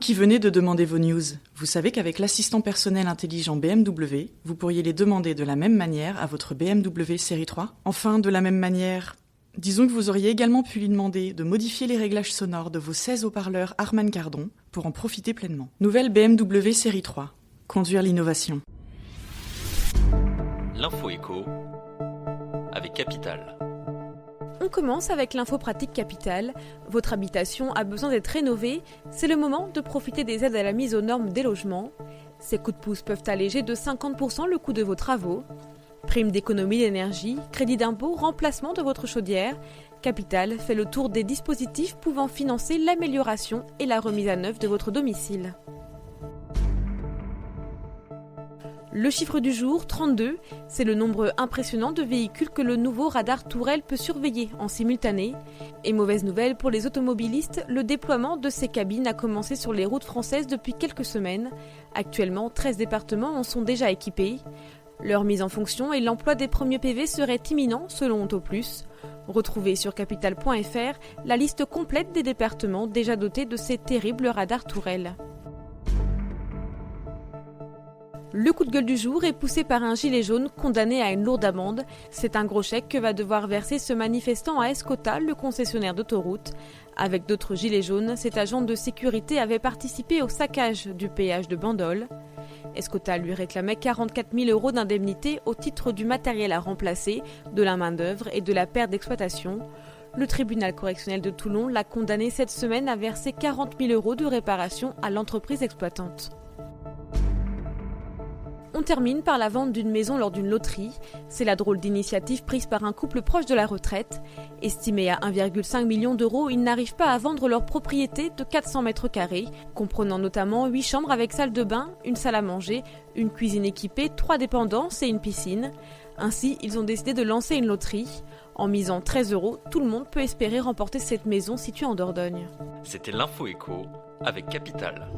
qui venez de demander vos news, vous savez qu'avec l'assistant personnel intelligent BMW, vous pourriez les demander de la même manière à votre BMW série 3. Enfin, de la même manière, disons que vous auriez également pu lui demander de modifier les réglages sonores de vos 16 haut-parleurs Harman Kardon pour en profiter pleinement. Nouvelle BMW série 3. Conduire l'innovation. L'info éco avec Capital. On commence avec l'info pratique Capital. Votre habitation a besoin d'être rénovée. C'est le moment de profiter des aides à la mise aux normes des logements. Ces coups de pouce peuvent alléger de 50% le coût de vos travaux. Prime d'économie d'énergie, crédit d'impôt, remplacement de votre chaudière. Capital fait le tour des dispositifs pouvant financer l'amélioration et la remise à neuf de votre domicile. Le chiffre du jour, 32, c'est le nombre impressionnant de véhicules que le nouveau radar Tourelle peut surveiller en simultané. Et mauvaise nouvelle pour les automobilistes, le déploiement de ces cabines a commencé sur les routes françaises depuis quelques semaines. Actuellement, 13 départements en sont déjà équipés. Leur mise en fonction et l'emploi des premiers PV seraient imminents selon Autoplus. Retrouvez sur capital.fr la liste complète des départements déjà dotés de ces terribles radars Tourelle. Le coup de gueule du jour est poussé par un gilet jaune condamné à une lourde amende. C'est un gros chèque que va devoir verser ce manifestant à Escota, le concessionnaire d'autoroute. Avec d'autres gilets jaunes, cet agent de sécurité avait participé au saccage du péage de Bandol. Escota lui réclamait 44 000 € d'indemnité au titre du matériel à remplacer, de la main-d'œuvre et de la perte d'exploitation. Le tribunal correctionnel de Toulon l'a condamné cette semaine à verser 40 000 € de réparation à l'entreprise exploitante. On termine par la vente d'une maison lors d'une loterie. C'est la drôle d'initiative prise par un couple proche de la retraite. Estimé à 1,5 million d'euros, ils n'arrivent pas à vendre leur propriété de 400 mètres carrés, comprenant notamment 8 chambres avec salle de bain, une salle à manger, une cuisine équipée, 3 dépendances et une piscine. Ainsi, ils ont décidé de lancer une loterie. En misant 13 €, tout le monde peut espérer remporter cette maison située en Dordogne. C'était l'info éco avec Capital.